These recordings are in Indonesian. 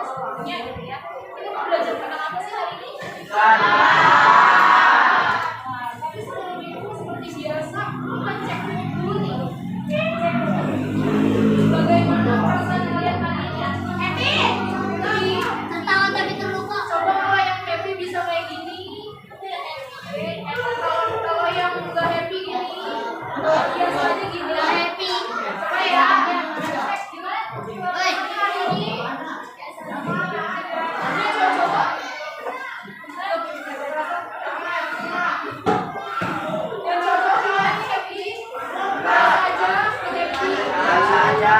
sebelumnya gitu ya. Ini mau belajar tentang apa sih hari ini? Tapi sebelum itu seperti biasa, kita cek dulu nih. Bagaimana perasaan kalian hari ini? Happy? Tertawa tapi terluka. Coba kalau yang happy bisa kayak gini. Kalau yang nggak happy gini, biasa aja gini. Happy. Coba ya. Gimana? Hari ini? Coba. Yang cocok gimana happy? Biasa aja.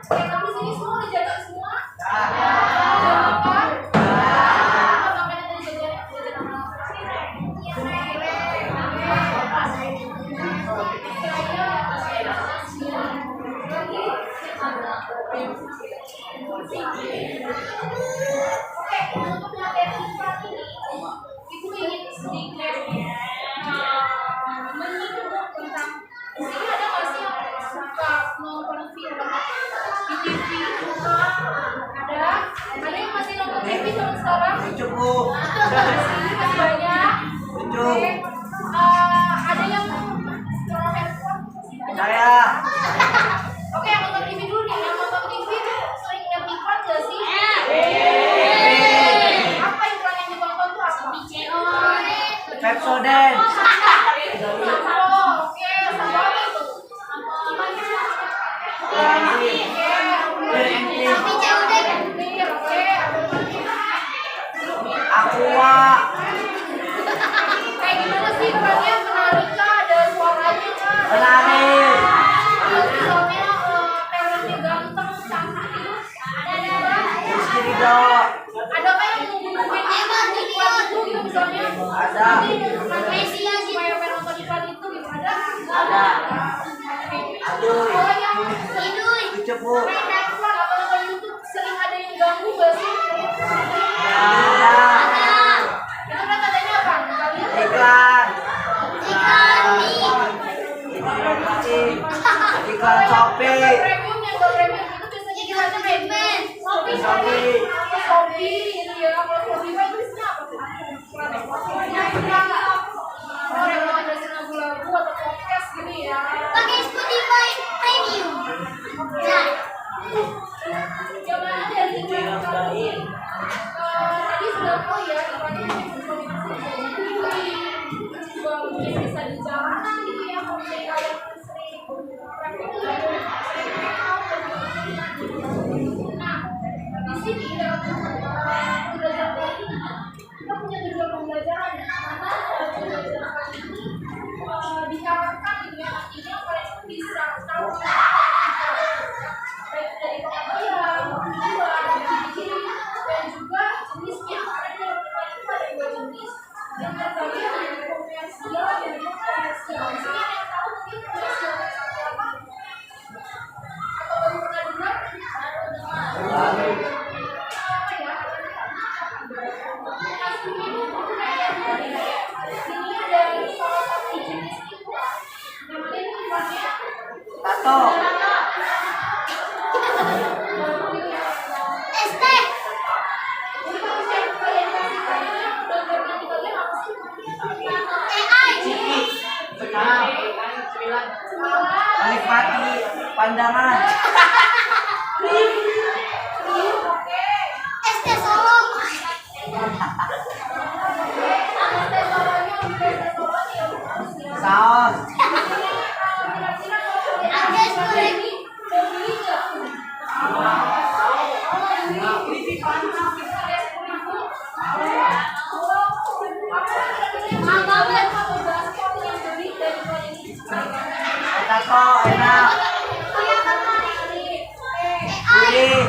Oke, kamu sini semua udah jaga semua? Jaga? Apa namanya tadi jaga? Oke, untuk materi saat ini, Ibu ingin sedikit menyinggung tentang di sini ada nggak sih yang suka nonton film di TV? Ada yang masih nonton TV sampai sekarang? Cukup. Masih banyak. Oke. Ada yang colok handphone? Saya. Oke, yang nonton TV dulu nih. Yang nonton TV sering lihat iklan nggak sih? Apa iklan yang ditonton tuh apa? Pepsodent. Oke, sama apa itu? Aqua. Kayak gimana sih iklannya? Menarik kah? Ada suaranya kah? Menarik. Misalnya talentnya ganteng, cantik gitu. Rizky Ridho. Ada kayak yang nungguin iklan itu gitu misalnya? Ada. Messi ya sih. Supaya penonton iklan itu gitu ada? Ada. Aduh. Kalau yang Cukup. main handphone atau nonton YouTube sering ada yang ganggu gak sih? Ada. Itu kan katanya apa? Kalian? Iklan. Iklan Shopee. Yang premium itu biasanya iklannya Batman, Shopee gitu ya. Kalau Shopee itu isinya apa tuh? Oh, rekomendasi lagu-lagu atau podcast gitu ya. Pakai Spotify Premium. Nah, Gimana dari tadi sudah tahu ya iklannya juga mungkin bisa di jalanan gitu ya. Kalau misalnya kalian sering nah, di sini dalam pembelajaran kali ini kita punya tujuan pembelajaran karena pembelajaran kali ini diharapkan gitu ya nantinya kalian bisa tahu baik dari pengertian, tujuan, ciri dan juga jenisnya. Karena di dalam iklan itu ada dua jenis yang terbagi dari komersial dan non komersial. Di sini ada yang tahu mungkin komersial itu apa? Atau baru pernah dengar? Apa ya? Ini ada salah satu jenis iklan namanya iklannya Tato. ST. AI. Menikmati pandangan. ST Solo. Saus. Agnes goreng. Tato enak. Gurih.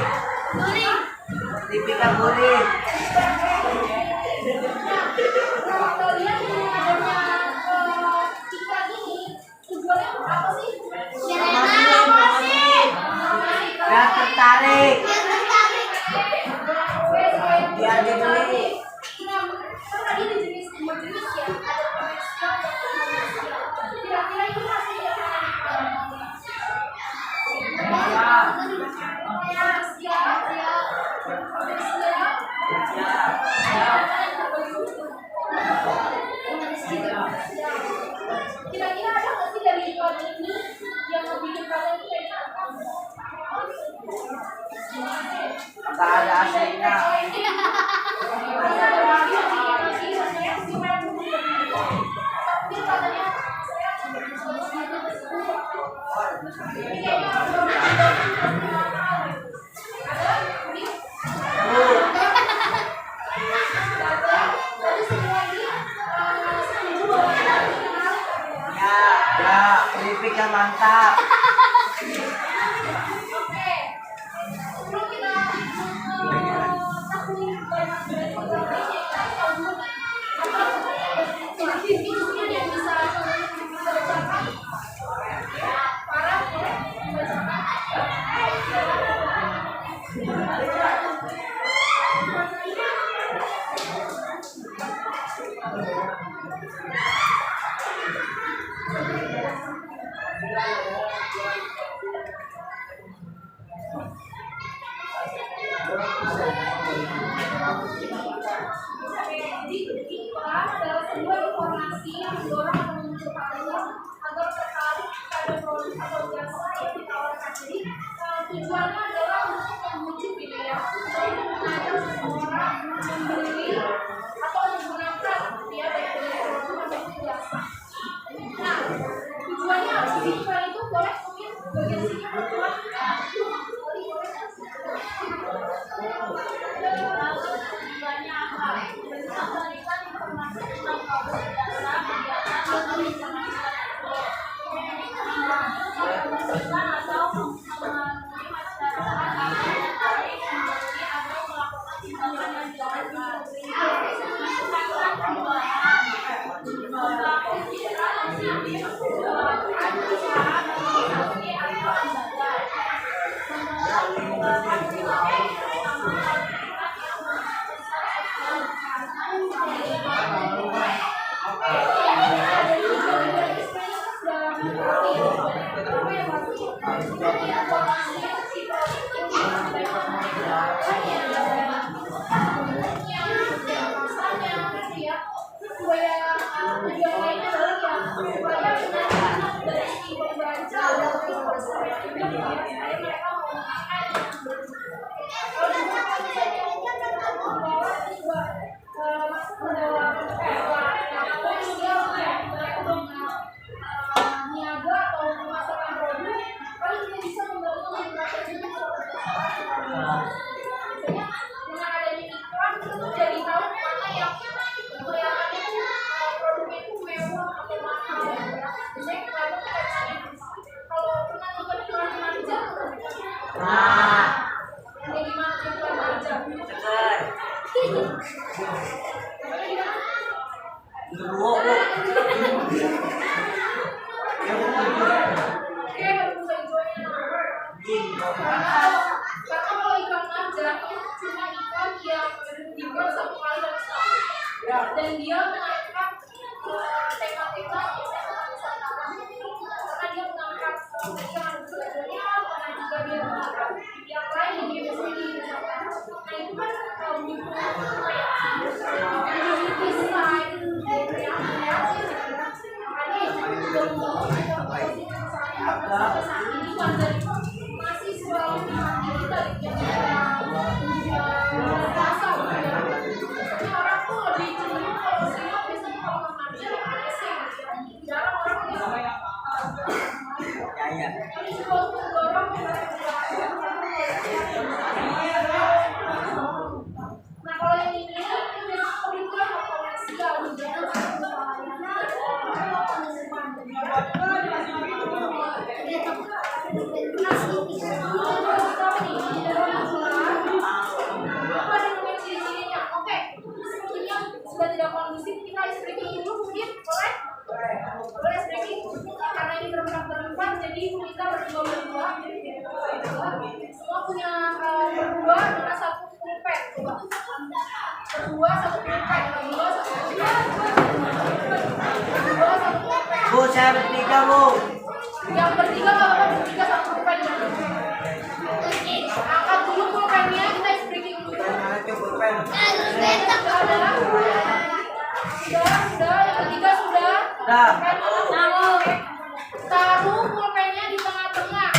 Goreng. Tipikal gurih. Biar tertarik. Biar dibeli. Nah, kan tadi ada jenis ya, ada komersial dan non komersial. AC-nya. Ya, keripik yang mantap. Adalah sebuah informasi yang mendorong atau memicu kalian agar tertarik pada produk atau jasa yang ditawarkan. Jadi tujuannya adalah untuk membujuk gitu ya, untuk mengajak seseorang membeli atau menggunakan ya baik dari produk atau jasa. Nah, tujuannya apa sih? Selain itu boleh mungkin bagian sini berjuang. Tujuannya apa? Memberikan informasi tentang produk jasa kegiatan atau informasi atau memenuhi masyarakat yang tertarik membeli atau melakukan tindakan yang dilakukan. Karena kalau ikan aja itu cuma ikan yang dibuat satu kali dalam setahun, dan dia menaikkan tema-tema karena dia mengangkat yang sebetulnya, karena juga dia mengangkat yang lain yang dia sendiri. Nah itu kan buku desain yang makanya itu juga saat ini masih selalu kita rasa orang tuh lebih cenderung kalau simak biasanya kalau makannya jarang orang yang ini juga untuk mendorong nah kalau yang ini kebutuhan komersial sudah tidak kondusif, kita ice breaking dulu mungkin boleh? Boleh ice breaking karena ini berempat jadi kita berdua semua punya berdua dengan satu pulpen berdua satu pulpen Bu, saya bertiga, Bu. yang bertiga kalau bertiga satu pulpen angkat dulu pulpennya, kita ice breaking dulu sudah, yang ketiga sudah. Taruh pulpennya di tengah-tengah.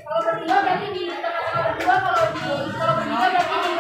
Kalau berdua berarti di tengah-tengah berdua, kalau bertiga berarti di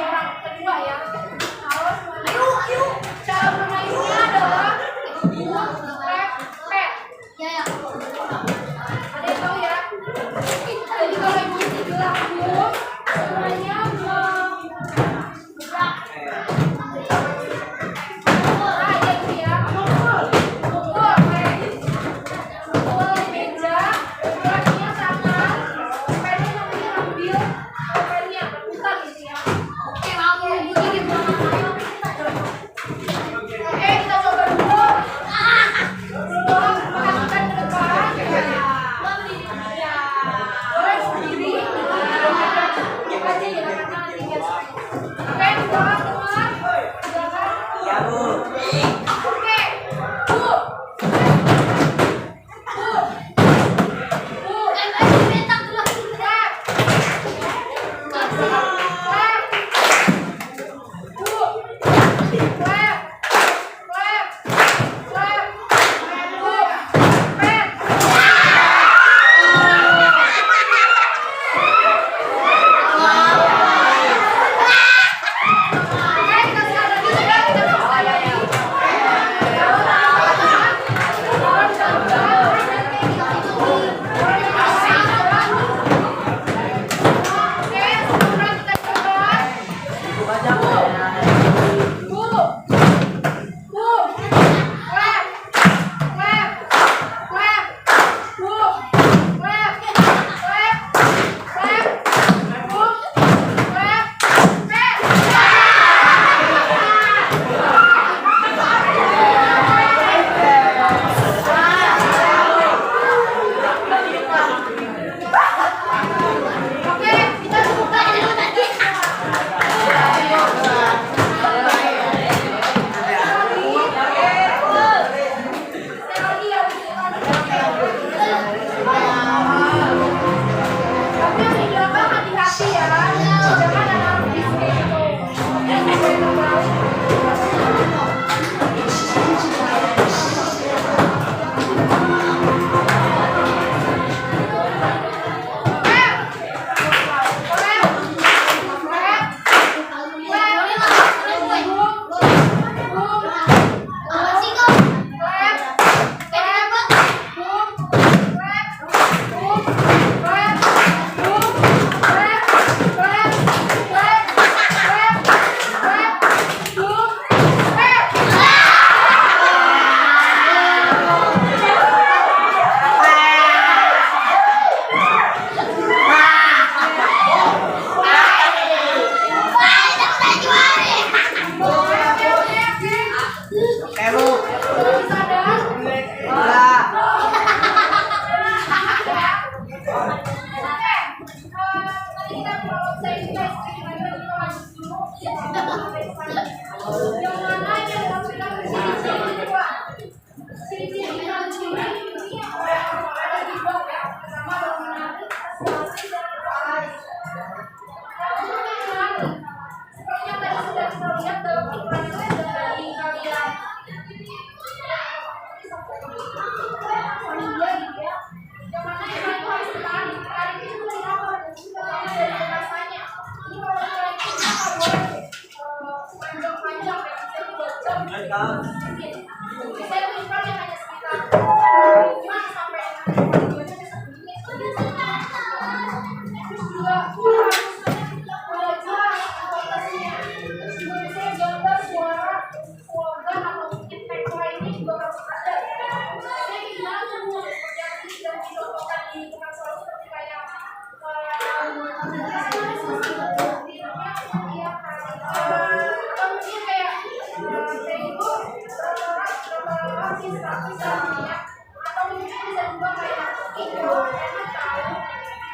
bisa ya, atau mungkin bisa juga kayak itu enak tahu,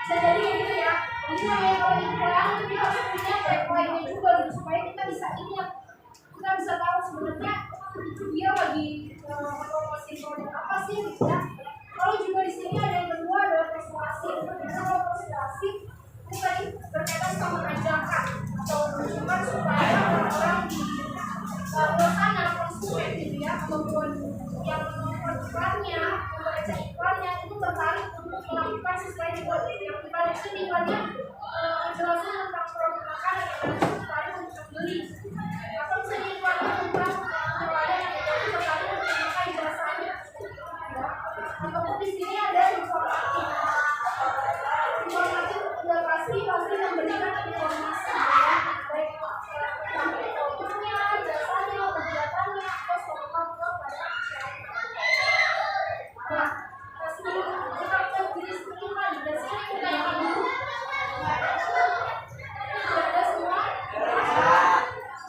bisa jadi kayak gitu ya. Jadi namanya kalau di Quran itu kita harus punya poin-poinnya juga gitu, supaya kita bisa ingat, kita bisa tahu sebenarnya dia lagi promosi produk apa sih gitu ya. Lalu juga di sini ada yang kedua adalah persuasi. Kalau persuasi itu tadi berkaitan sama ajakan atau tujuan supaya orang-orang di luar sana konsumen gitu ya, ataupun yang menonton iklannya, membaca iklannya itu tertarik untuk melakukan sesuai dengan yang kita lihat itu iklannya menjelaskan tentang produk makanan yang mereka tertarik untuk beli. Atau misalnya iklannya tentang nelayan yang mereka tertarik untuk memakai jasanya. Ataupun di sini ada informasi udah pasti memberikan informasi ya, baik tentang produknya, jasanya, kegiatannya, atau soal pada masyarakat. Nah, sebelum kita ke jenis iklan, dan sini kita yang dulu ada semua.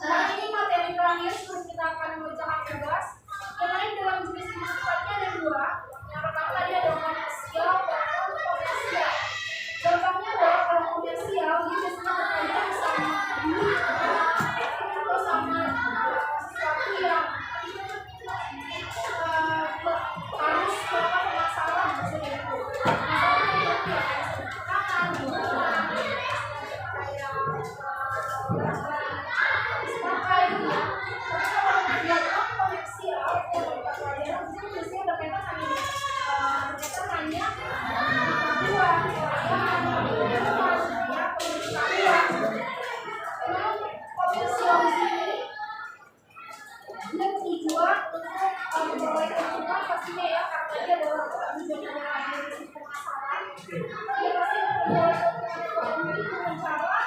Nah, ini materi terakhir sebelum kita akan mengerjakan tugas. Yang lain dalam jenis sifatnya ada dua. Yang pertama tadi ada komersial dan komersial. Contohnya adalah kalau komersial dia biasanya berkaitan sama duit atau sama sesuatu yang harus melakukan pemasaran misalnya itu. Misalnya makanan, minuman, kayak pakai gitu ya. Tapi kalau dilakukan komersial pelajaran itu biasanya berkaitan hanya uang, komersial di sini dia tujuan untuk memperoleh keuntungan pastinya ya, karena dia adalah tujuannya adalah dari pemasaran. Dia pasti memperoleh keuntungan dengan cara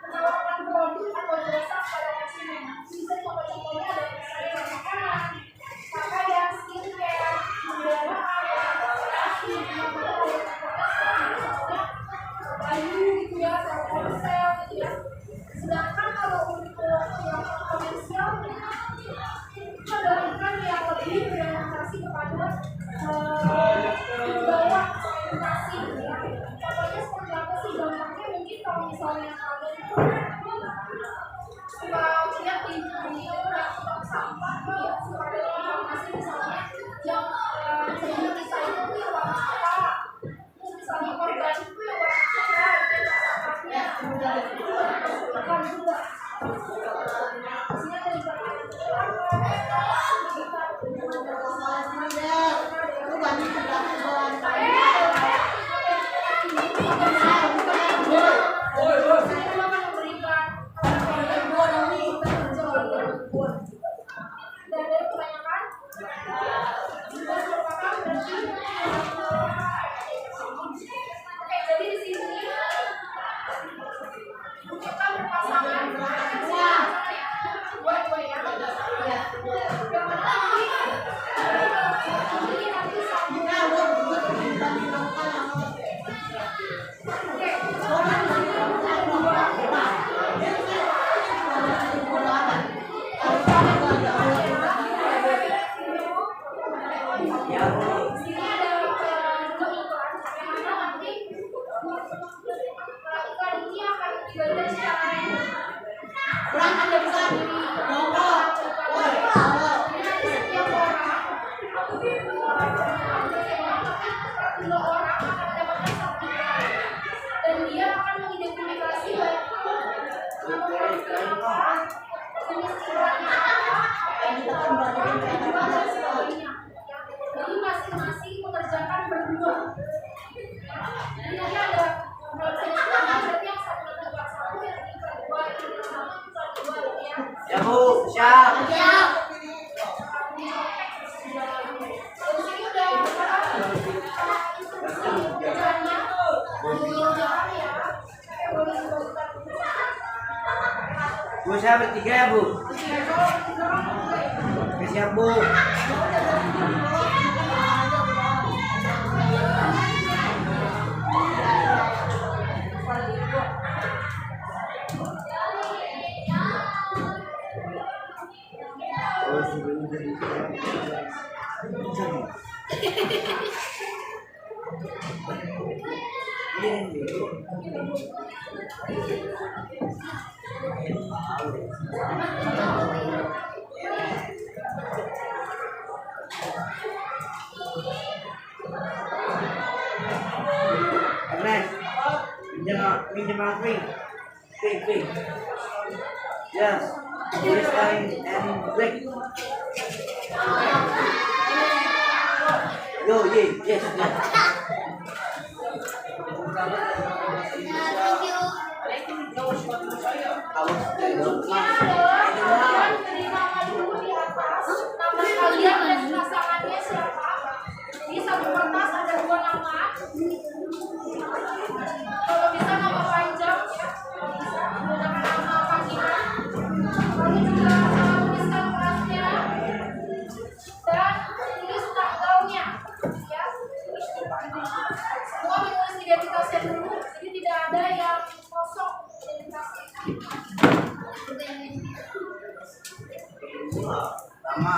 menawarkan produk atau jasa pada konsumen. Bisa contoh-contohnya ada misalnya makanan, pakaian, skincare, kendaraan, transportasi, baju gitu ya, atau ponsel gitu ya. Sedangkan kalau untuk yang komersial itu adalah iklan yang lebih berorientasi kepada bawah orientasi gitu ya. Contohnya seperti apa sih gampangnya, mungkin kalau misalnya kalian itu suka lihat di tong sampah ya, suka ada informasi misalnya yang misalnya recycle itu yang warna apa, terus misalnya organik itu yang warna apa, itu sampahnya iklan juga. Isinya dari bahan jadi di sini kita berpasangan buat gue ya. Yang nanti dan dia akan mengidentifikasi jenis iklannya dan sebagainya. Jadi masing-masing mengerjakan berdua. Jadi nanti ada jenis iklannya, berarti yang satu iklan satu, yang iklan dua, iklan satu, iklan dua gitu ya. Ya Bu, siap. Terus ini udah instruksi kerjanya, jangan ya. Boleh dibuka. Bu, saya bertiga ya Bu. Oke, siap Bu. Oh, Ernest, minjem aku. Ping. Yes. This time and break. Yo, yes. Thank you. Awas, Kalian terima dulu di atas nama kalian dan pasangannya siapa. Di satu kertas ada 2 nama. Kalau bisa nama panjang ya, kalau bisa menggunakan nama panggilan. Lalu juga tuliskan kelasnya dan tulis tanggalnya ya. Semua menulis identitasnya dulu, jadi tidak ada yang kosong identitasnya. Sama.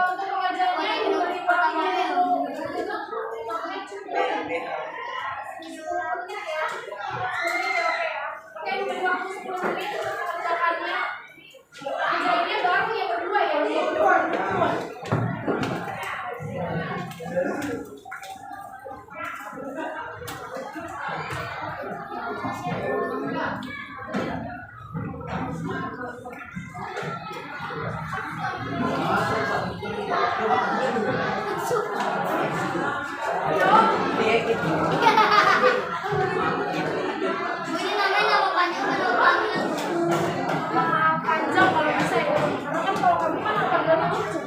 Untuk pengajarnya ini diberi waktu dulu. Oke, diberi waktu 10 menit untuk mengerjakannya. Pengajarnya baru yang kedua ya. Panjang kalau bisa ya. Karena kan kalau kamu kan panjangnya lucu.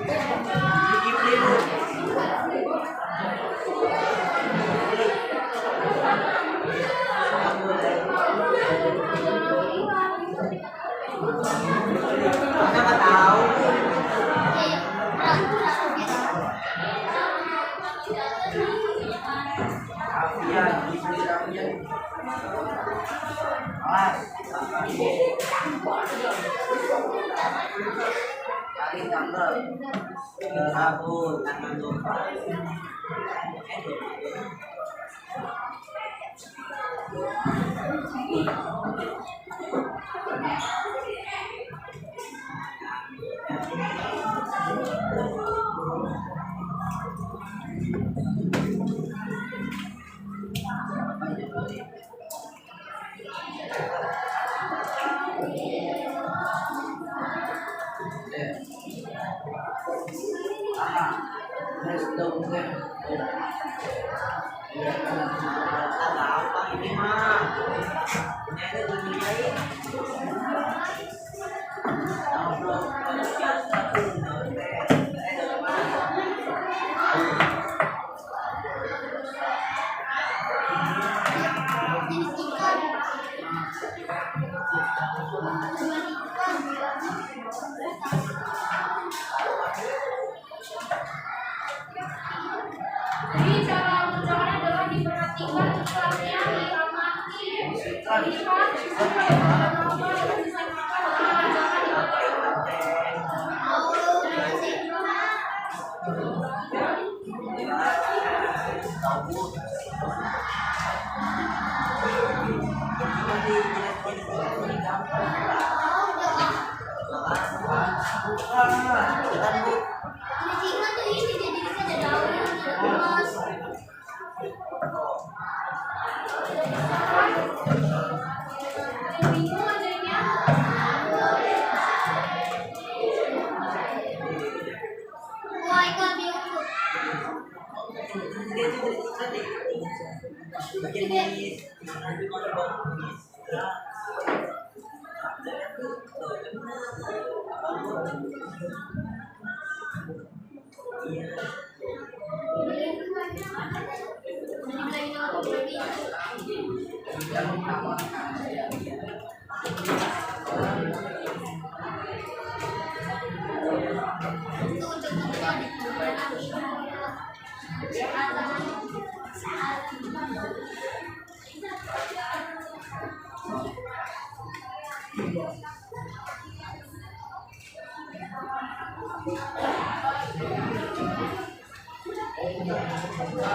Siapa tahu? Afian, awas. Tarik tanggal. Sabun, tangan lupa. Apa ini mah? Ini ada dunia ini. Jadi cara mengerjakan adalah diperhatikan iklannya, diamati, dilihat siapa yang ada nama dan disamakan dengan jangan dibaca. Bingung ajarnya. Nih,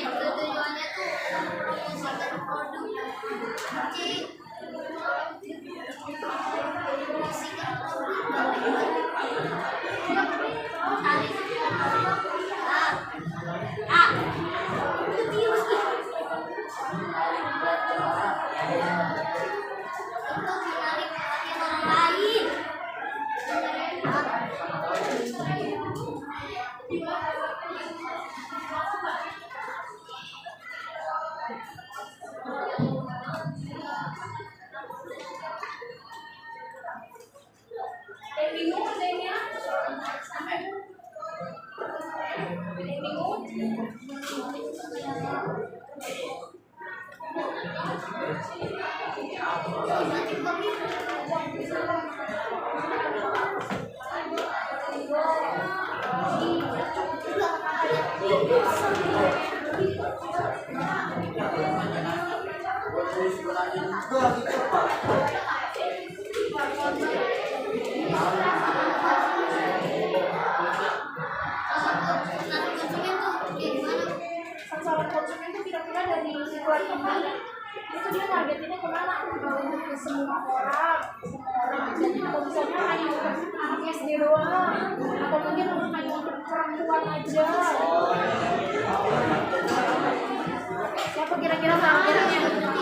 tujuannya tuh mempromosikan produk. Jadi, mempromosikan produk. Itu virus nih. Itu menarik perhatian orang lain. Bingung adanya sampai bingung. Sasaran konsumen itu kira-kira dari situasi kemana? Itu dia targetinnya kemana? Kalau untuk ke semua orang, atau misalnya hanya untuk anak SD doang, atau mungkin hanya untuk perempuan aja. Siapa kira-kira targetnya? Ada yang tanya.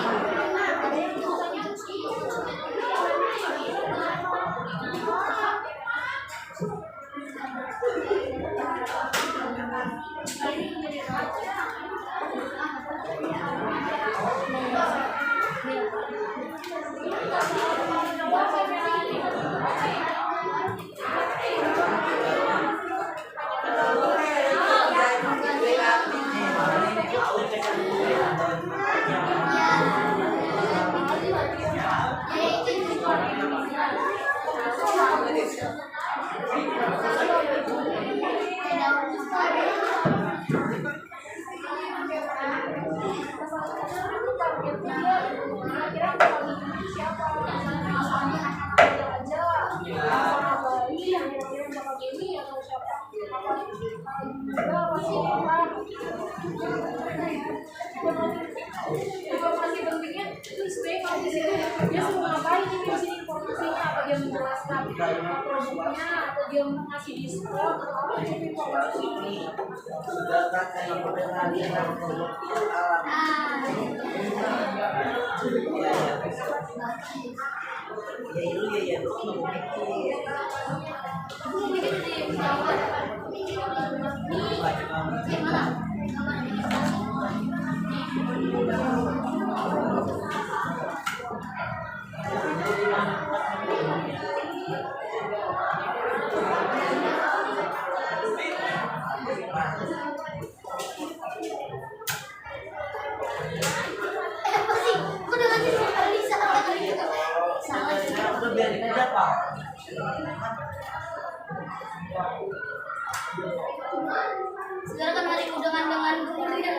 Informasi pentingnya itu sebenarnya kalau di sini dia suruh ngapain ini di sini informasinya, apa dia menjelaskan produknya atau dia ngasih diskon atau apa itu informasi ini. Sekarang kan hari undangan kemudian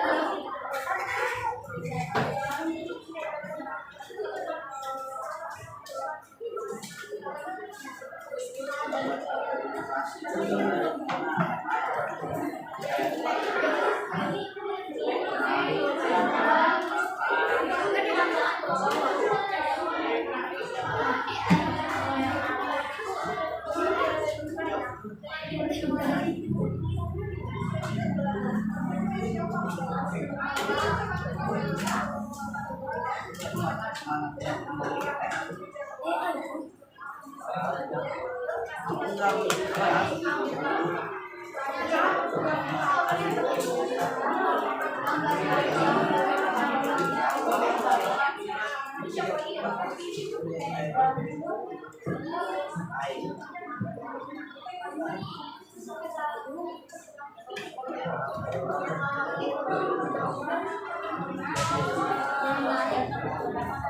Yang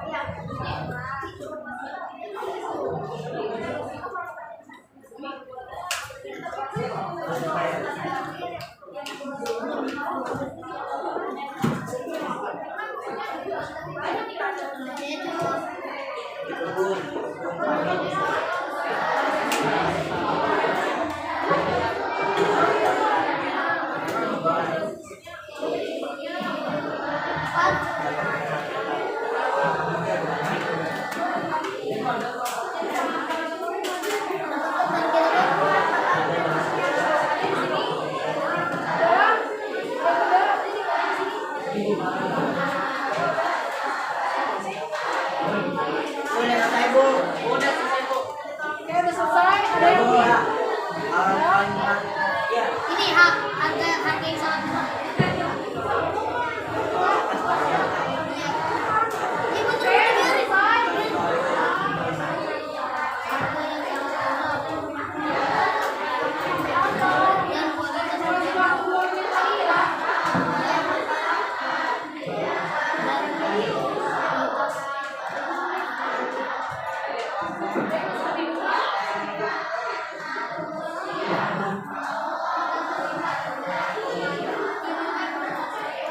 Udah selesai bu. Udah selesai bu. Oke, udah selesai. Ada yang Bu. Ya. Ini harga yang sangat murah. Ini betul selesai. yang buat kita Kalau 2 menit lagi ya.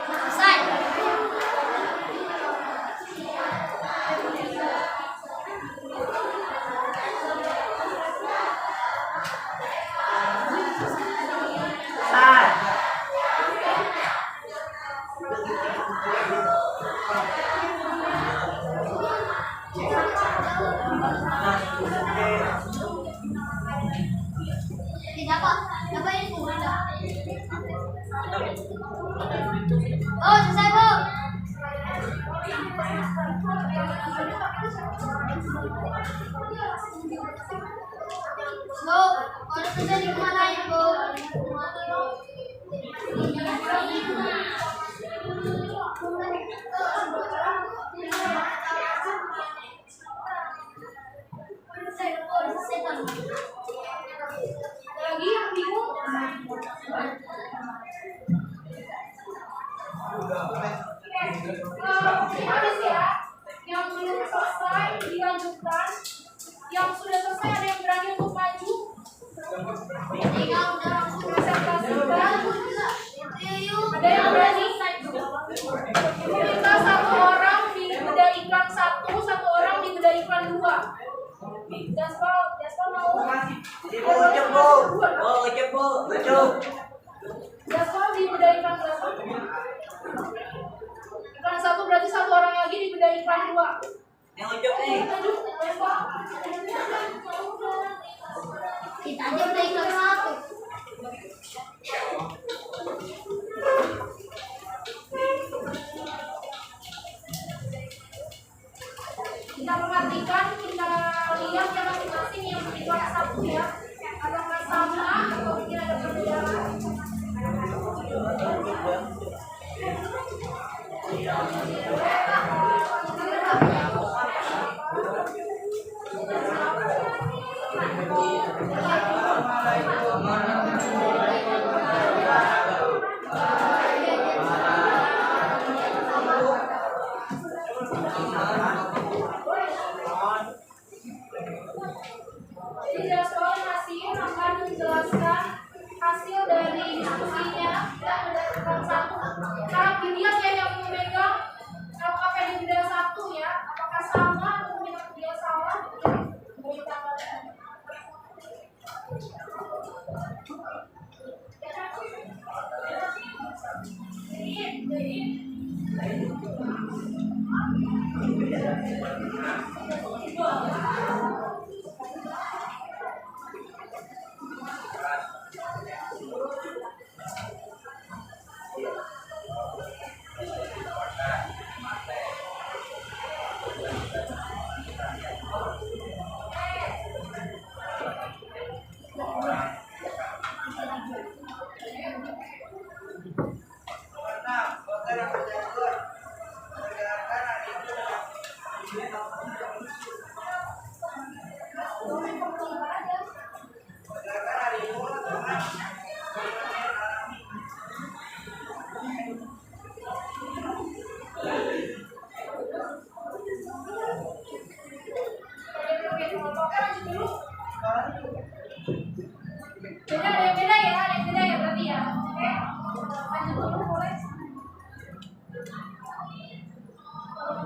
selesai. Selesai. Tidak apa? Apa ini bu? Oh selesai bu. Bu, kalau selesai dikemanain bu? Selesai kan? Ada lagi yang bingung? Habis ya. Yang belum selesai dilanjutkan. Yang sudah selesai ada yang berani untuk maju? Tinggal udah langsung Presentasikan. yuk. Ada yang berani? Kita satu orang di bedah iklan 1, satu orang di bedah iklan 2. Jaspal mau? Ibu ucap bu. Oh ucap bu. Ucap. Jaspal di bedah iklan berapa? Iklan 1 berarti satu orang lagi di bedah iklan 2. Yang ucap nih. Maju, Jaspal. Kita aja udah iklan 1. Kita perhatikan, kita lihat ya masing-masing yang iklan 1 ya. Apakah sama atau mungkin ada perbedaan? Jadi Jaspal masih akan menjelaskan hasil dari diskusinya dan berdasarkan 1. Sekarang dilihat ya yang memegang apakah di beda 1 ya, apakah sama atau mungkin tidak sama. Kita Beda ya berarti ya. Oke. Lanjut dulu boleh.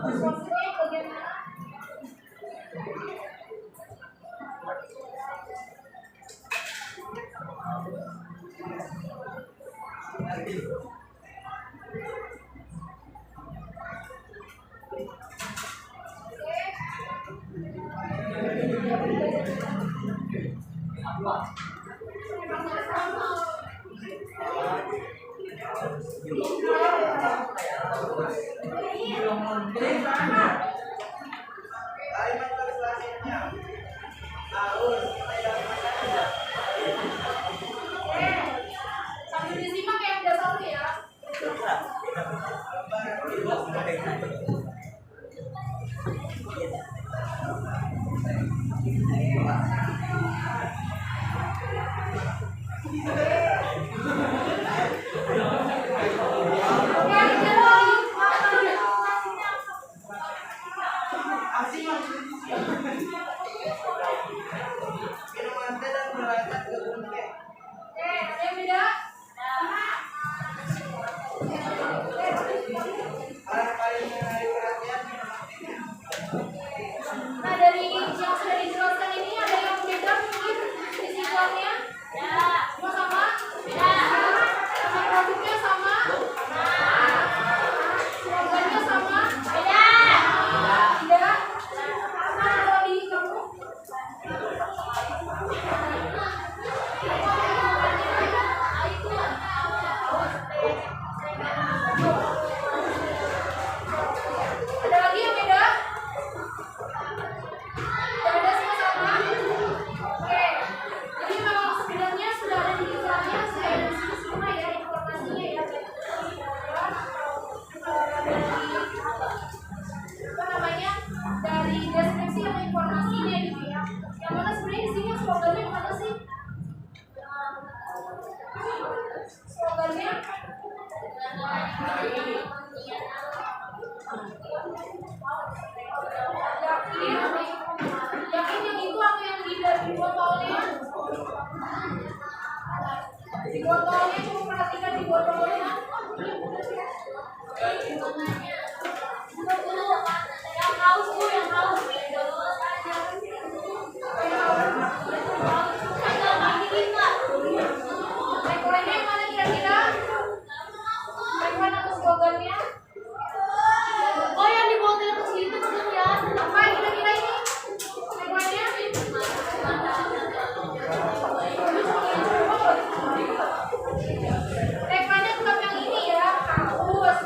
Posisinya bagaimana? Sambil disimak ya udah satu ya. Ada yang beda? Nah, dari yang sudah dijelaskan ini ada yang beda mungkin fisikalia? Semua sama? Sama produknya sama? Slogannya sama? Tidak? Nah, kalau di kamu? Ada lagi yang beda? Tidak ada, semua sama? Oke. Jadi memang sebenarnya sudah ada di iklannya, sudah ada di sini semua ya informasinya ya. Apa namanya? Dari deskripsi atau informasinya gitu ya. Yang mana sebenarnya di sini slogannya mana sih? Slogannya yakin yang itu apa yang di botolnya? Di botolnya coba perhatikan di botolnya. Yang haus bu, yang haus. Rekomennya yang mana kira-kira? Rekomen atau slogannya? Oh, yang di botol kecil itu betul ya? Apa kira-kira ini? Rekomennya? Rekomennya tetap yang ini ya, haus.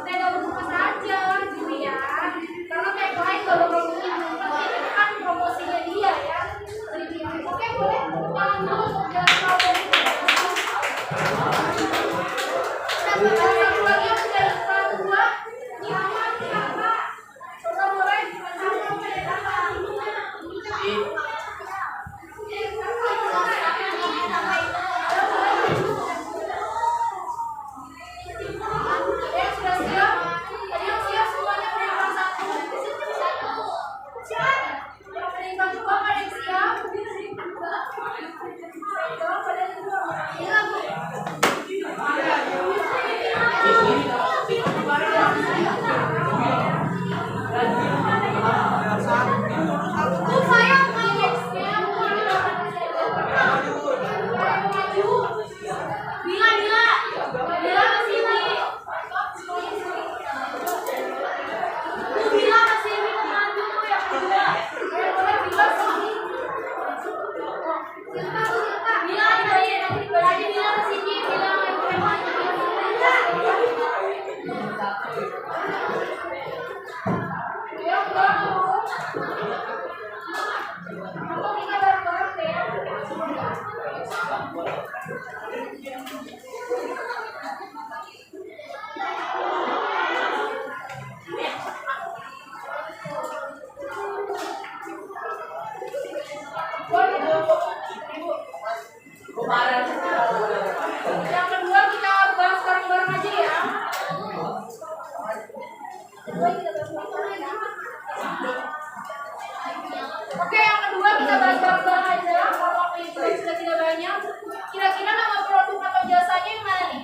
Tidak berbuka saja gitu ya. Karena tagline kalau promosinya penting itu kan promosinya dia ya. Oke, boleh tangan dulu untuk jalan kalau satu lagi yang dari iklan kedua. Ini apa? Coba boleh. Ada yang sudah siap? Ada yang siap semuanya peringkat satu? Siap? Yang peringkat dua ada yang siap? Jawab pada yang dua. Iya, Bu. Bu, saya indeksnya Bila kesini. Bu, Bila kesini ke maju tuh yang kedua. Boleh Bila kesini. Bila berarti Bila kesini. Bila ayo pulang Bu. Atau kita bareng-bareng deh ya. Yang kedua kita bahas bareng-bareng aja ya. Oke, yang kedua kita bahas bareng-bareng aja. Kalau waktu itu sudah tidak banyak. Kira-kira nama produk atau jasanya yang mana nih?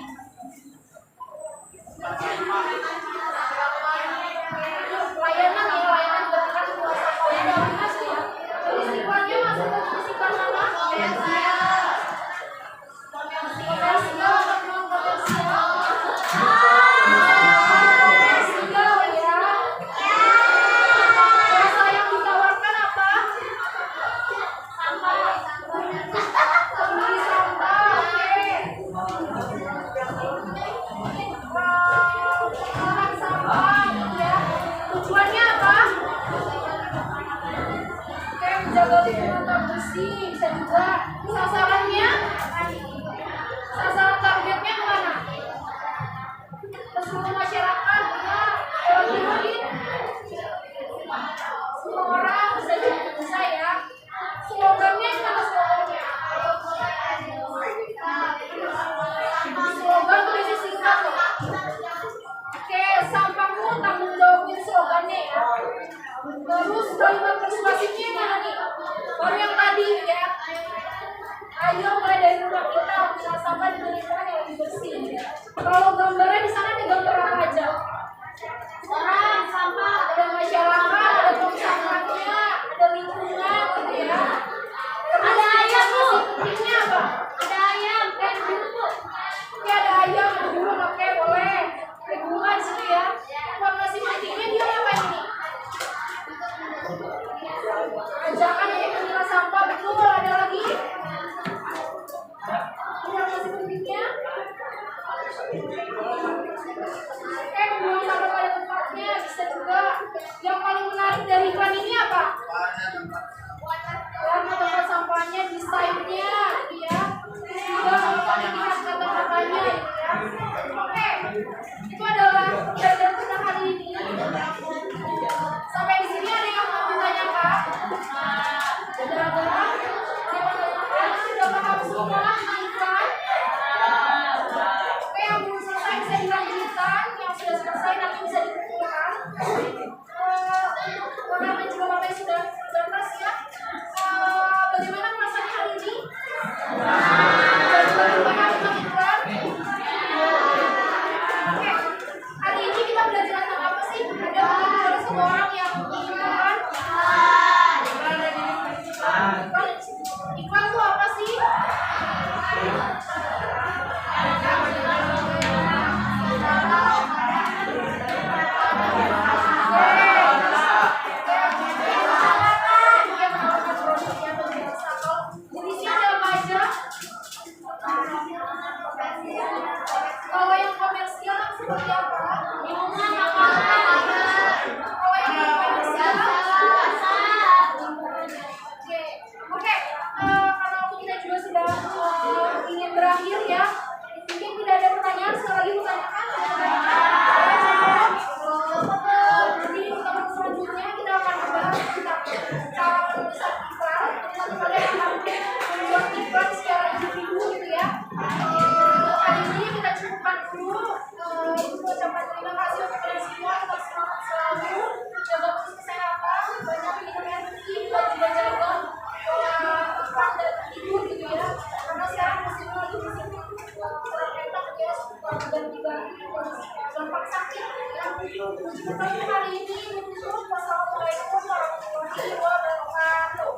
Layanan ya, layanan ketika kuasa layanan masuk ya. Jadi sifatnya masuk ke sifat mana? Komersial atau non komersial? bersih, bisa juga sasarannya, sasaran targetnya kemana? Ke seluruh masyarakat, lagi semua orang bisa ya. Slogannya gimana slogannya? Slogan berisi singkat loh. Oke, sampahmu tanggung jawabin slogannya ya. Terus kalimat persuasifnya mana nih? Baru yang tadi ya. Ayo mulai dari rumah kita mengolah sampah di lingkungan yang lebih bersih. Kalau gambarnya di sana ada gambar apa aja? Orang, sampah, ada masyarakat, ada tong sampahnya, ada lingkungan, gitu ya. Ada ayam bu. Pentingnya apa? Ada ayam, kayak burung bu. Oke, ada ayam, ada burung, oke boleh. Ada bunga di situ ya. Informasi pentingnya dia ngapain ini? Ajakan untuk memilah sampah, betul. Ada lagi? Informasi pentingnya? Oke, membuang sampah pada tempatnya bisa juga. Yang paling menarik dari iklan ini apa? Warna tempat sampahnya, desainnya, ya. Juga kalau dilihat kata-katanya, ya. Oke, itu adalah pembelajaran kita hari ini. Sampai di sini ada yang mau ditanyakan? Ada? Sudah paham semua iklan? Oke, yang belum selesai bisa dilanjutkan, yang sudah selesai nanti bisa dikumpulkan. Karena juga Bapak sudah terbatas ya. Bagaimana perasaannya hari ini? Oke, hari ini kita belajar tentang apa sih? Ada semua orang yang iklan. Iklan itu apa sih? Jenisnya ada apa aja? Kalau yang komersial seperti apa? Kalau yang komersial Oke, karena waktu kita juga sudah ingin berakhir ya. Mungkin tidak ada pertanyaan, sekali lagi ditanyakan. Jadi pertemuan selanjutnya kita akan membahas tentang cara menulis iklan. Nanti kalian akan membuat iklan secara individu gitu ya. Hari ini kita cukupkan dulu. Untuk ucapan terima kasih untuk kalian semua. Tetap semangat selalu, jaga terus kesehatan, banyak minum air putih, dan juga jaga tempat dan tidur gitu ya. Karena sekarang musim lagi musim serang enak ya, dan juga gampang sakit ya. Untuk hari ini tutup. Wassalamualaikum warahmatullahi wabarakatuh.